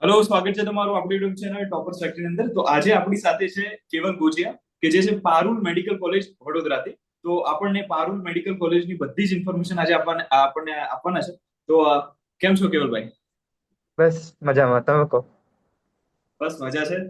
Hello, સ્વાગત છે તમારું આપણી યુટ્યુબ ચેનલ ટોપર સેક્ટરની અંદર. તો આજે આપણી સાથે છે કેવલ ગોજિયા, કે જે છે પારુલ મેડિકલ કોલેજ વડોદરાથી. તો આપણને પારુલ મેડિકલ કોલેજની બધી જ ઇન્ફોર્મેશન આજે આપણને આપવાના છે. તો કેમ છો કેવલભાઈ? બસ મજામાં. તમે કહો. બસ મજા છે.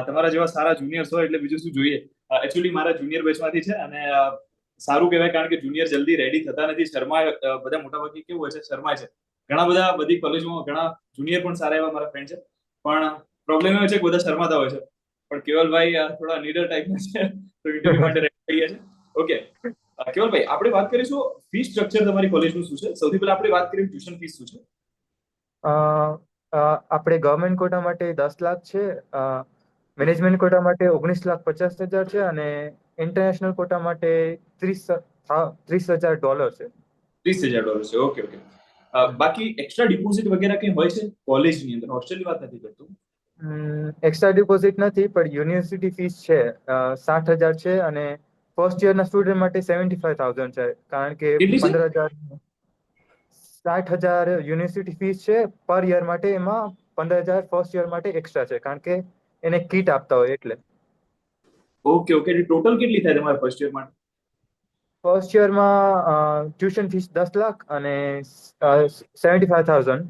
તમારા જેવા સારા જુનિયર્સ હોય એટલે બીજું શું જોઈએ. એકચ્યુઅલી મારા જુનિયર બેચમાંથી છે અને સારું કહેવાય, કારણ કે જુનિયર જલ્દી રેડી થતા નથી. બધા મોટાભાગે કેવું હોય છે, શરમાય છે. ઘણા બધા બધી કોલેજોમાં ઘણા જુનિયર પણ સારા એવા મારા ફ્રેન્ડ છે, પણ પ્રોબ્લેમ એ છે કે બધા શરમાતા હોય છે. પણ કેવલભાઈ થોડા નીડર ટાઈપના છે, તો ઇન્ટરવ્યુ માટે રેડી થઈ ગયા છે. ઓકે. કેવલભાઈ, આપણે વાત કરીશું ફી સ્ટ્રક્ચર તમારી કોલેજનું શું છે. સૌથી પહેલા આપણે વાત કરીએ ટ્યુશન ફીસ શું છે. અ, આપણે ગવર્મેન્ટ કોટા માટે 10 લાખ છે. મેનેજમેન્ટ કોટા માટે 19,50,000 છે અને ઇન્ટરનેશનલ કોટા માટે 30,000 છે. $30,000 છે. Okay okay. બાકી એક્સ્ટ્રા ડિપોઝિટ વગેરે કંઈ હોય છે કોલેજની અંદર? હોસ્ટેલની વાત નથી કરતો. એક્સ્ટ્રા ડિપોઝિટ નથી, પણ યુનિવર્સિટી ફીસ છે. 60,000 છે અને ફર્સ્ટ યરના સ્ટુડન્ટ માટે 75,000 છે, કારણ કે કેટલી છે? 15,000. 60,000 યુનિવર્સિટી ફીસ છે પર યર માટે. એમાં 15,000 ફર્સ્ટ યર માટે એક્સ્ટ્રા છે, કારણ કે એને કીટ આપતા હોય એટલે. Okay okay. ટોટલ કેટલી થાય તમારા ફર્સ્ટ યર માટે? ફર્સ્ટ યરમાં ટ્યુશન ફીસ 10 લાખ અને 75,000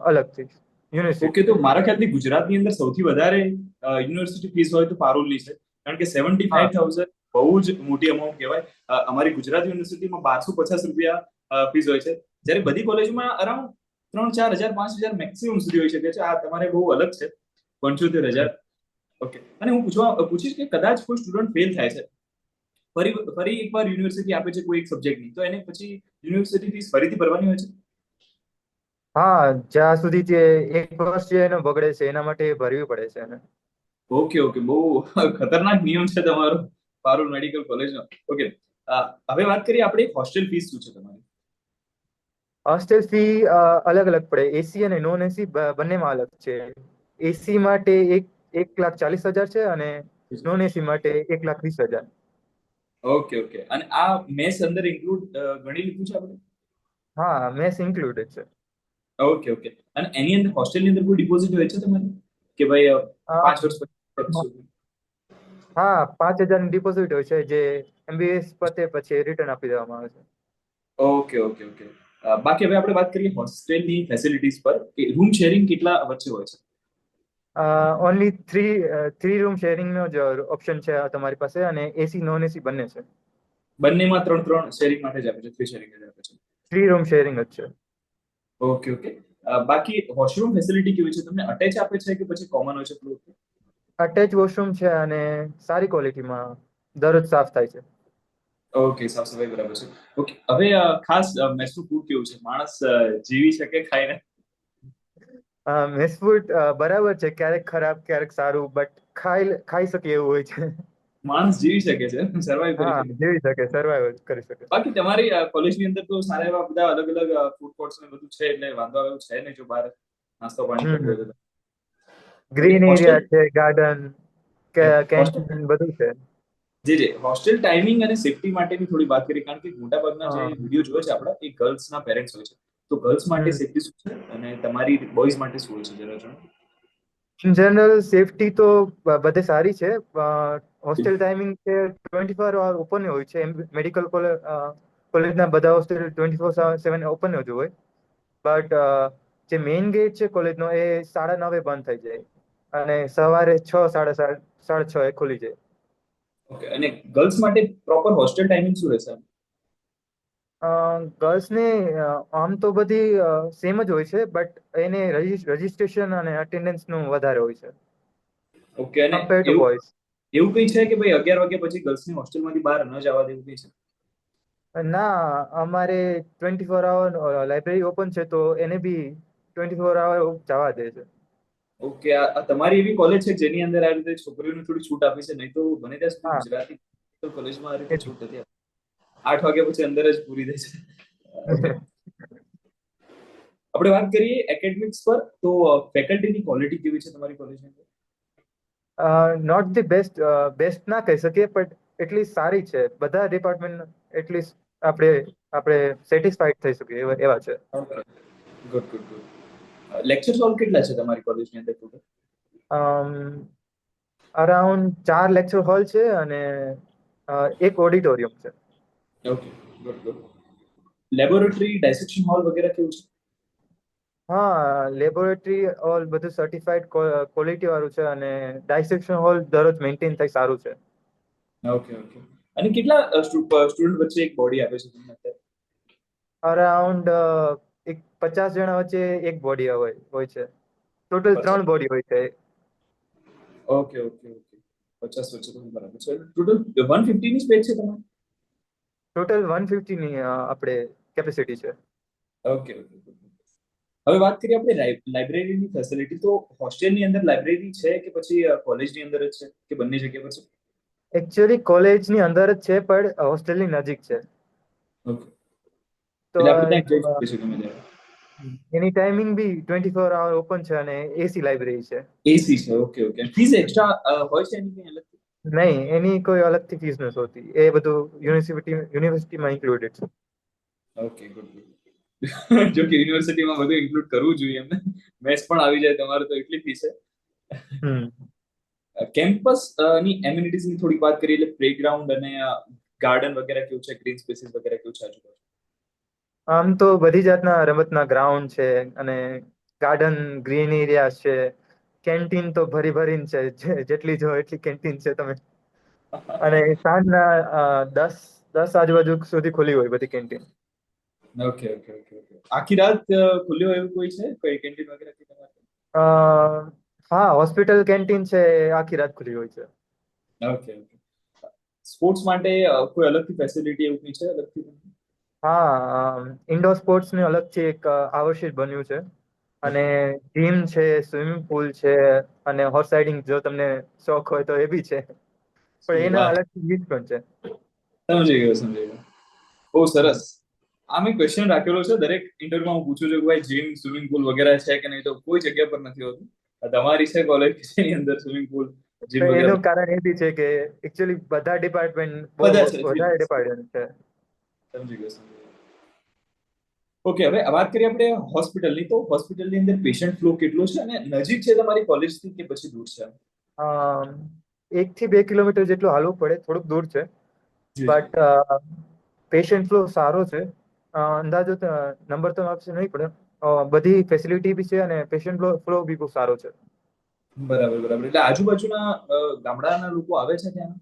અલગથી ઓકે, યુનિવર્સિટી. તો મારા ખ્યાલથી ગુજરાતની અંદર સૌથી વધારે યુનિવર્સિટી ફીસ હોય તો પારુલની છે, કારણ કે સેવન્ટી હા. ફાઈવ થાઉઝન્ડ બહુ જ મોટી અમાઉન્ટ કહેવાય. અમારી ગુજરાત યુનિવર્સિટીમાં 1250 રૂપિયા ફીસ હોય છે, જ્યારે બધી કોલેજમાં અરાઉન્ડ 3-4 હજાર 5,000 મેક્સિમમ સુધી હોઈ શકે છે. આ તમારે બહુ અલગ છે, 75,000. ઓકે. અને હું પૂછીશ કે કદાચ કોઈ સ્ટુડન્ટ ફેલ થાય છે, ફરી ફરી એકવાર યુનિવર્સિટી આપે છે કોઈ એક સબ્જેક્ટની, તો એને પછી યુનિવર્સિટી ફીસ ફરીથી ભરવાની હોય છે? હા, જ્યાં સુધી જે એક વર્ષ જે એનો બગડે છે એના માટે ભરવી પડે છે એને. Okay okay. બહુ ખતરનાક નિયમ છે તમારો પારુલ મેડિકલ કોલેજનો. ઓકે. હવે વાત કરીએ આપણે હોસ્ટેલ ફીસ શું છે તમારી. હોસ્ટેલ ફી અલગ અલગ પડે. એસી અને નોન એસી બંનેમાં અલગ છે. એસી માટે 1,40,000 છે અને નોન એસી માટે 1,20,000. Okay okay. અને આ મેસ અંદર ઇન્ક્લુડ ગણી લીધું છે આપણે? હા, મેસ ઇન્ક્લુડેડ છે. Okay okay. અને એની અંદર હોસ્ટેલની અંદર કોઈ ડિપોઝિટ હોય છે તમારી, કે ભાઈ અ, 5 વર્ષ પછી આપીશું? હા, 5,000 ની ડિપોઝિટ હોય છે, જે એમબીબીએસ પતે પછી રિટર્ન આપી દેવામાં આવે છે. Okay okay okay. બાકી હવે આપણે વાત કરીએ હોસ્ટેલની ફેસિલિટીઝ પર, કે રૂમ શેરિંગ કેટલા વચ્ચે હોય છે. ઓનલી થ્રી રૂમ શેરિંગનો જ ઓપ્શન છે તમારી પાસે, અને એસી નોન એસી બંને છે. બંનેમાં ત્રણ ત્રણ શેરિંગ માટે જ આપે છે, 3 શેરિંગ જ આપે છે? થ્રી રૂમ શેરિંગ જ છે. Okay okay. બાકી વોશરૂમ ફેસિલિટી કેવી છે? તમને અટેચ આપે છે કે પછી કોમન હોય છે થોડું? અટેચ વોશરૂમ છે અને સારી ક્વોલિટીમાં દરરોજ સાફ થાય છે. ઓકે, સાફ સફાઈ બરાબર છે. ઓકે. હવે ખાસ મેસનું ફૂડ કેવું છે? માણસ જીવી શકે ખાઈને? મેસ ફૂડ બરાબર છે, ક્યારેક ખરાબ ક્યારેક સારું, બટ ખાઈ શકે એવું હોય છે. માણસ જીવી શકે છે, સર્વાઈવ કરી હા, શકે. જેવી શકે, સર્વાઈવ કરી શકે. બાકી તમારી કોલેજની અંદર તો સારા એવા બધા અલગ અલગ ફૂડ કોર્ટ્સ ને બધું છે, એટલે વાંધો આવે એવું છે નહીં જો બહાર નાસ્તો પાણી કરવું હોય હમ. તો. ઓકે. Green hostel. એરિયા છે, ગાર્ડન, હોસ્ટેલ. કેન્ટીન બધું છે. જી જી. હોસ્ટેલ ટાઈમિંગ અને સેફટી માટેની થોડી વાત કરીએ, કારણ કે મોટાભાગના જે હા. વિડીયો જોવે છે આપણા, એ ગર્લ્સના પેરેન્ટ્સ હોય છે. તો ગર્લ્સ માટે હમ. સેફટી શું છે અને તમારી બોયઝ માટે શું હોય છે, જરા જણાવો. ઇન જનરલ સેફટી તો બધે સારી છે. હોસ્ટેલ ટાઈમિંગ છે 24 અવર ઓપન હોય છે. મેડિકલ કોલેજના બધા હોસ્ટેલ 24/7 ઓપન જ હોય. બટ જે મેઇન ગેટ છે કોલેજનો, એ 9:30 બંધ થઈ જાય અને સવારે 6, 6:30 એ ખુલી જાય. ઓકે. અને ગર્લ્સ માટે પ્રોપર હોસ્ટેલ ટાઈમિંગ શું રહેશે? ગર્લ્સને આમ તો બધી સેમ જ હોય છે, બટ એને રજિસ્ટ્રેશન અને અટેન્ડન્સનું વધારે હોય છે ઓકે. અને કમ્પેર ટુ એવું બોયઝ. એવું કઈ છે કે ભાઈ 11 વાગ્યા પછી ગર્લ્સની હોસ્ટેલમાંથી બહાર ન જવા દેવું કઈ છે? ના, અમારે 24 અવર લાઇબ્રેરી ઓપન છે, તો એને બી 24 અવર જવા દે છે. ઓકે. આ તમારી એવી કોલેજ છે જેની અંદર આ રીતે છોકરીઓને થોડી છૂટ આપી છે, નહીં તો બને ત્યાં સુધી હા, ગુજરાતી કોલેજમાં આ રીતે એટલે. છૂટ નથી આપતી. 8 વાગ્યા પછી અંદર જ પૂરી થઈ છે. ઓકે. આપણે વાત કરીએ એકેડેમિક્સ પર, તો ફેકલ્ટીની ક્વોલિટી કેવી છે તમારી કોલેજની અંદર? Not the best. બેસ્ટ ના કહી શકીએ, પણ એટલી સારી છે. બધા ડિપાર્ટમેન્ટ એટલીસ્ટ આપણે આપણે સેટિસ્ફાઈડ થઈ શકીએ એવા છે. Okay. Good good good. Lecture hall કેટલા છે તમારી કોલેજની અંદર total? અરાઉન્ડ 4 લેક્ચર હોલ છે અને એક ઓડિટોરિયમ છે. Okay, good good. Laboratory dissection hall વગેરે કેવું છે? હા, લેબોરેટરી હોલ બધું સર્ટિફાઈડ ક્વોલિટી વાળું છે અને ડાયસેક્શન હોલ દરરોજ મેન્ટેન થાય સારું છે. Okay okay. અને કેટલા સ્ટુડન્ટ વચ્ચે એક બોડી આપે છે તમને અત્યારે? અરાઉન્ડ એક 50 જણા વચ્ચે એક બોડી હોય છે. ટોટલ 50. 3 બોડી હોય છે. Okay okay okay. 50 વચ્ચે તો બરાબર છે. ટોટલ 150 ની સ્પેસ છે તમારે? ટોટલ 150ની આપણે કેપેસિટી છે. Okay okay. હવે વાત કરીએ આપણે લાઇબ્રેરીની ફેસિલિટી. તો હોસ્ટેલની અંદર લાઇબ્રેરી છે કે પછી કોલેજની અંદર જ છે કે બંને જગ્યા પર છે? એકચ્યુઅલી કોલેજની અંદર જ છે પણ હોસ્ટેલની નજીક છે. ઓકે. તો એટલે આપણે ત્યાં જઈ શકીએ છીએ ગમે ત્યારે. એની ટાઈમિંગ બી 24 અવર ઓપન છે અને એસી લાઇબ્રેરી છે. એસી છે, ઓકે ઓકે. ફીસ એક્સ્ટ્રા હોય છે એની કંઈ અલગથી? નહીં, એની કોઈ અલગથી ફીસ નથી હોતી. એ બધું યુનિવર્સિટીમાં ઇન્ક્લુડેડ છે. Okay, good good. જો કે યુનિવર્સિટીમાં બધું ઇન્ક્લુડ કરવું જોઈએ એમને. મેસ પણ આવી જાય તમારે તો એટલી ફીસ છે. હમ કેમ્પસ ની એમ્યુનિટીઝ ની થોડીક વાત કરીએ એટલે પ્લેગ્રાઉન્ડ અને ગાર્ડન વગેરે કેવું છે, ગ્રીન સ્પેસીસ વગેરે કેવું છે આજુબાજુ? આમ તો બધી જાતના રમતના ગ્રાઉન્ડ છે અને ગાર્ડન, ગ્રીન એરિયા છે. કેન્ટીન તો ભરી ભરીને છે, જેટલી જો એટલી કેન્ટીન છે તમે. અને સાંજના 10 આજુબાજુ સુધી ખુલ્લી હોય બધી canteen. Okay okay okay okay. આખી રાત ખુલ્લી હોય એવું કોઈ છે, કોઈ કેન્ટીન વગેરે કે તમારે? અ હા, હોસ્પિટલ કેન્ટીન છે, એ આખી રાત ખુલ્લી હોય છે. Okay okay. સ્પોર્ટ્સ માટે કોઈ અલગથી ફેસિલિટી એવું કંઈ છે અલગથી? હા, ઇન્ડોર સ્પોર્ટ્સની અલગથી એક આ વર્ષે જ બન્યું છે. અને ઓકે. જીમ છે, સ્વિમિંગ પુલ છે અને હોર્સ રાઇડિંગ જો તમને શોખ હોય તો એ બી છે. પણ શું એના વાત. અલગથી ફીસ પણ છે. સમજી ગયો સમજી ગયો. બહુ હમ. સરસ. આ મેં ક્વેશ્ચન રાખેલો છે દરેક ઇન્ટરવ્યુમાં હું પૂછું છું કે ભાઈ જીમ, સ્વિમિંગ પુલ વગેરે છે કે નહીં, તો કોઈ જગ્યા પર નથી હોતું. આ તમારી છે કોલેજ ની અંદર સ્વિમિંગ પુલ, તો જીમ વગેરે એનું કારણ એ બી છે કે એકચ્યુઅલી બધા ડિપાર્ટમેન્ટ બહુ બધા છે. જી, વધારે ડિપાર્ટમેન્ટ છે. સમજી ગયો સમજી ગયો. ઓકે, હવે વાત કરીએ આપણે હોસ્પિટલની. તો હોસ્પિટલની અંદર પેશન્ટ ફ્લો કેટલો છે અને નજીક છે તમારી કોલેજથી કે પછી દૂર છે? 1 થી 2 કિલોમીટર જેટલું હાલવું પડે, થોડુંક દૂર છે. જી જી. બટ પેશન્ટ ફ્લો સારો છે. અંદાજો નંબર તો આપશે નહીં પડે. બધી ફેસિલિટી બી છે અને પેશન્ટ ફ્લો બી બહુ સારો છે. બરાબર બરાબર. એટલે આજુબાજુના ગામડાના લોકો આવે છે ત્યાં?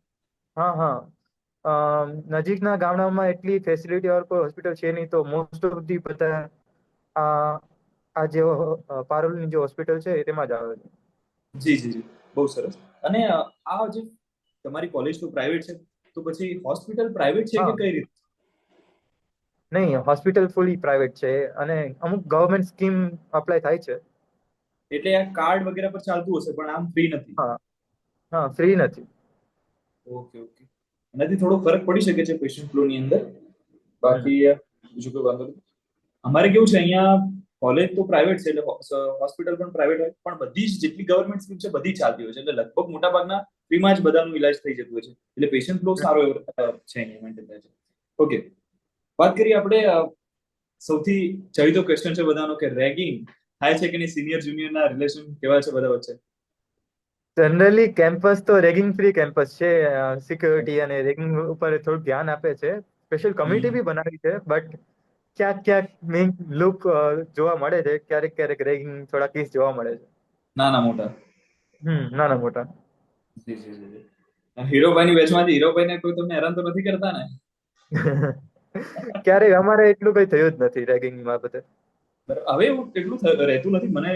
હા હા. નજીકના ગામડામાં એટલી ફેસિલિટી વાળું કોઈ હોસ્પિટલ છે નહીં, તો મોસ્ટ ઓફ ધી બધા આ આ જે પારુલની જે હોસ્પિટલ છે તેમાં જ આવે છે. જી જી જી. બહુ સરસ. અને આ જે તમારી કોલેજ તો પ્રાઇવેટ છે, તો પછી હોસ્પિટલ પ્રાઇવેટ છે કે હા, કઈ રીતે? નહીં, હોસ્પિટલ ફૂલી પ્રાઇવેટ છે અને અમુક ગવર્મેન્ટ સ્કીમ અપ્લાય થાય છે. એટલે આ કાર્ડ વગેરે પર ચાલતું હશે પણ આમ ફ્રી નથી? હા હા, ફ્રી નથી. Okay okay. એનાથી થોડો ફરક પડી શકે છે પેશન્ટ ફ્લો ની અંદર. હમ બાકી બીજું કોઈ વાંધો નહીં. અમારે કેવું છે અહીંયા, કોલેજ તો પ્રાઇવેટ છે એટલે હોસ્પિટલ પણ પ્રાઇવેટ હોય, પણ બધી જ જેટલી ગવર્મેન્ટ સ્કીમ છે બધી ચાલતી હોય છે. એટલે લગભગ મોટા ભાગના ફ્રીમાં જ બધાનું ઇલાજ થઈ જતું હોય છે. એટલે પેશન્ટ ફ્લો સારો એવો છે અહીંયા મેન્ટેન થાય છે. ઓકે. વાત કરીએ આપણે સૌથી ચહીતો ક્વેશ્ચન છે બધાનો કે રેગિંગ થાય છે કે નહીં, સિનિયર જુનિયર ના રિલેશન કેવા છે બધા વચ્ચે? જનરલી કેમ્પસ તો રેગિંગ ફ્રી કેમ્પસ છે. સિક્યોરિટી અને રેગિંગ ઉપર થોડું ધ્યાન આપે છે. સ્પેશિયલ કમિટી હમ. બી બનાવી છે, બટ ક્યાંક ક્યાંક મેઇન લુક જોવા મળે છે. ક્યારેક ક્યારેક રેગિંગ થોડા કેસ જોવા મળે છે. નાના મોટા. નાના મોટા. જી જી જી જી. હીરોભાઈની બેચમાંથી હીરોભાઈને કોઈ તમને હેરાન તો નથી કરતા ને? ક્યારેય અમારે એટલું કઈ થયું જ નથી રેગિંગ બાબતે. બરાબર. હવે એવું એટલું રહેતું નથી મને.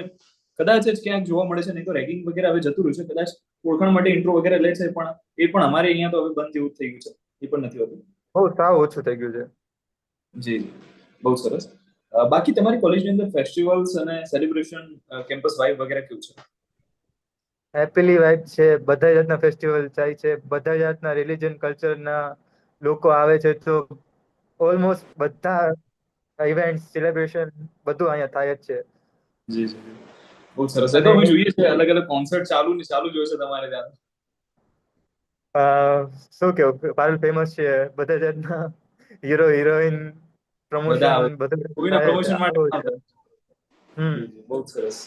કદાચ જ ક્યાંક જોવા મળે છે, નહીં તો રેગિંગ વગેરે હવે જતું રહ્યું છે. કદાચ ઓળખાણ માટે ઇન્ટ્રો વગેરે લે છે, પણ એ પણ અમારે અહીંયા તો હવે બંધ જેવું જ થઈ ગયું છે. એ પણ નથી હોતું. બહુ સાવ ઓછું થઈ ગયું છે. જી જી. બહુ સરસ. બાકી તમારી કોલેજની અંદર ફેસ્ટિવલ્સ અને સેલિબ્રેશન, કેમ્પસ વાઇબ વગેરે કેવું છે? હેપીલી વાઇબ છે. બધા જાતના ફેસ્ટિવલ થાય છે. બધા જાતના રિલીજન કલ્ચરના લોકો આવે છે. તો ઓલમોસ્ટ બધા ઇવેન્ટ સેલિબ્રેશન બધું અહીંયા થાય જ છે. જી જી જી. બહુ સરસ. એ તો અને અમે જોઈએ છે અલગ અલગ કોન્સર્ટ ચાલુ ને ચાલુ જ હોય છે તમારે ત્યાં. શું કેવું, પારુલ ફેમસ છે. બધા જાતના હીરો હિરોઈન બધા પ્રમોશન આવે. બધું કોઈના થાય છે. પ્રમોશન માટે આવું ના છે. આવે. બહુ જ સરસ.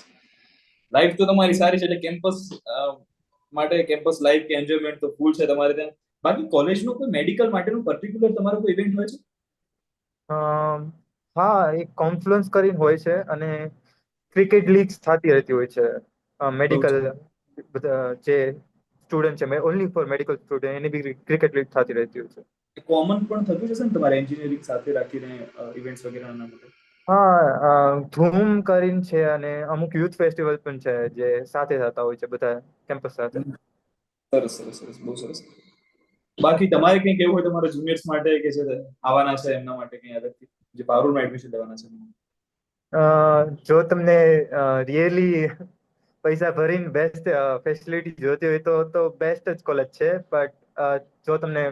લાઈફ તો તમારી સારી છે, એટલે કેમ્પસ માટે કેમ્પસ લાઈફ કે એન્જોયમેન્ટ તો ફૂલ છે તમારે ત્યાં. બાકી કોલેજનું કોઈ મેડિકલ માટેનું પર્ટિક્યુલર તમારો કોઈ ઇવેન્ટ હોય છે? હા, એક કોન્ફ્લુઅન્સ કરીને હોય છે અને ક્રિકેટ લીગ્સ થતી રહેતી હોય છે બહુ મેડિકલ બધા જે સ્ટુડન્ટ છે ઓનલી ફોર મેડિકલ સ્ટુડન્ટ એની બી ક્રિકેટ લીગ થતી રહેતી હોય છે. કોમન પણ થતું જશે ને તમારે એન્જિનિયરિંગ સાથે રાખીને ઇવેન્ટ્સ વગેરેના માટે? હા, ધૂમ કરીને છે અને અમુક યુથ ફેસ્ટિવલ પણ છે જે સાથે થતા હોય છે બધા કેમ્પસ સાથે. સરસ સરસ સરસ, બહુ સરસ. બાકી તમારે કંઈ કેવું હોય તમારા જુનિયર્સ માટે કે જે આવવાના છે એમના માટે કંઈ અલગથી, જે પારુલમાં એડમિશન લેવાના છે એમના? જો તમને રિયલી પૈસા ભરીને બેસ્ટ ફેસિલિટી જોતી હોય તો બેસ્ટ જ કોલેજ છે, બટ જો તમને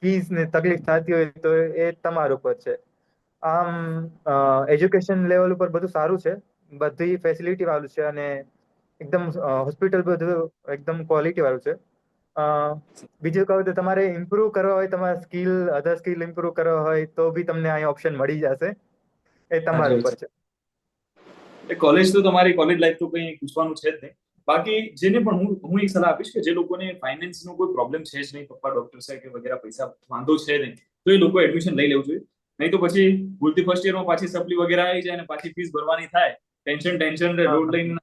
ફીસ ને તકલીફ થતી હોય તો એ તમારા ઉપર છે. આમ એજ્યુકેશન લેવલ ઉપર બધું સારું છે, બધી ફેસિલિટી વાળું છે અને એકદમ હોસ્પિટલ બધું એકદમ ક્વોલિટી વાળું છે. અ, બીજું કહું તો તમારે ઇમ્પ્રુવ કરવા હોય, તમારા સ્કિલ અધર સ્કિલ ઇમ્પ્રુવ કરવા હોય તો બી તમને અહીં ઓપ્શન મળી જશે, એ સાચી તમારા વાત ઉપર છે. છે. કોલેજ તો તમારી કોલેજ લાઈફ તો કંઈ પૂછવાનું છે જ નહીં. બાકી જેને પણ હું એક સલાહ આપીશ કે જે લોકોને ફાઇનાન્સ નો કોઈ પ્રોબ્લેમ છે જ નહીં, પપ્પા ડોક્ટર છે કે વગેરે પૈસા વાંધો છે નહીં, તો એ લોકો એડમિશન લઈ લેવું જોઈએ. નહીં તો પછી ભૂલથી ફર્સ્ટ યરમાં પાછી સપ્લી વગેરે આવી જાય અને પાછી ફીસ ભરવાની થાય, ટેન્શન હા લોડ લઈને.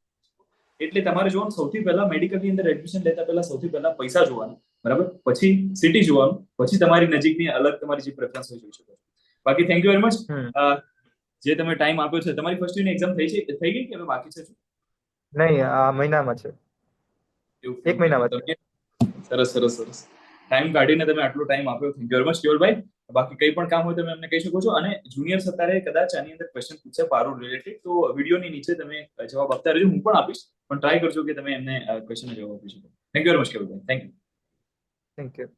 એટલે તમારે જોવાનું સૌથી પહેલા મેડિકલ ની અંદર એડમિશન લેતા પહેલા સૌથી પહેલા પૈસા જોવાના, બરાબર, પછી સિટી જોવાનું, પછી તમારી નજીકની અલગ તમારી જે પ્રેફરન્સ હોય જોઈ શકો. બાકી થેન્ક યુ વેરી મચ હમ જે તમે ટાઈમ આપ્યો છે. તમારી ફર્સ્ટ યરની એક્ઝામ થઈ ગઈ કે હવે બાકી છે? નહીં, આ મહિનામાં છે, ઓકે એક ઓકે, તો મહિનામાં છે. તમે સરસ સરસ સરસ ટાઈમ કાઢીને તમે આટલો ટાઈમ આપ્યો, થેન્ક યુ વેરી મચ કેવલભાઈ. બાકી કંઈ પણ કામ હોય તમે અમને કહી શકો છો. અને જુનિયર્સ અત્યારે કદાચ આની અંદર ક્વેશ્ચન પૂછે પારુલ રિલેટેડ, તો વિડીયોની નીચે તમે જવાબ આપતા રહેજો, હું પણ આપીશ, પણ ટ્રાય કરજો કે તમે એમને ક્વેશ્ચન જવાબ આપી શકો. Thank you very much Kevalbhai, thank you. Thank you.